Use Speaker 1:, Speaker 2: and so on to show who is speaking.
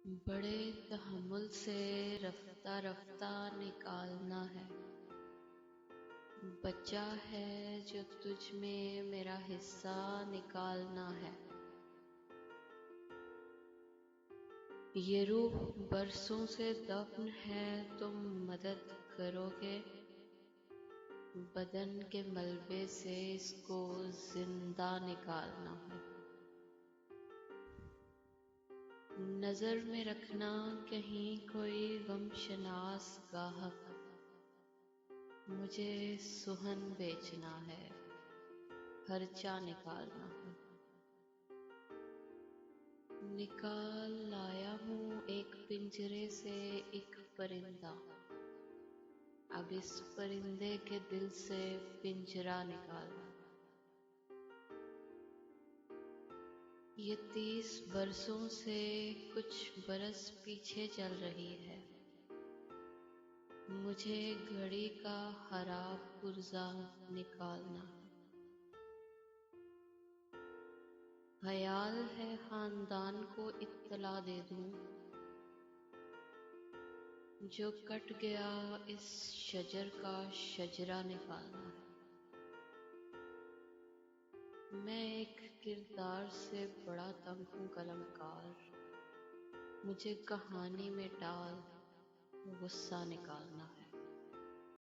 Speaker 1: بڑے تحمل سے رفتہ رفتہ نکالنا ہے، بچہ ہے جو تجھ میں میرا حصہ نکالنا ہے۔ یہ روح برسوں سے دفن ہے، تم مدد کرو گے بدن کے ملبے سے اس کو زندہ نکالنا ہے۔ نظر میں رکھنا کہیں کوئی غم شناس گاہک مجھے سہن بیچنا ہے، خرچہ نکالنا ہے۔ نکال لایا ہوں ایک پنجرے سے ایک پرندہ، اب اس پرندے کے دل سے پنجرہ نکالنا۔ یہ 30 برسوں سے کچھ برس پیچھے چل رہی ہے، مجھے گھڑی کا خراب پرزہ نکالنا ہے۔ خیال ہے خاندان کو اطلاع دے دوں، جو کٹ گیا اس شجر کا شجرہ نکالنا ہے۔ میں ایک کردار سے بڑا تنگ ہوں قلم کار، مجھے کہانی میں ڈال غصہ نکالنا ہے۔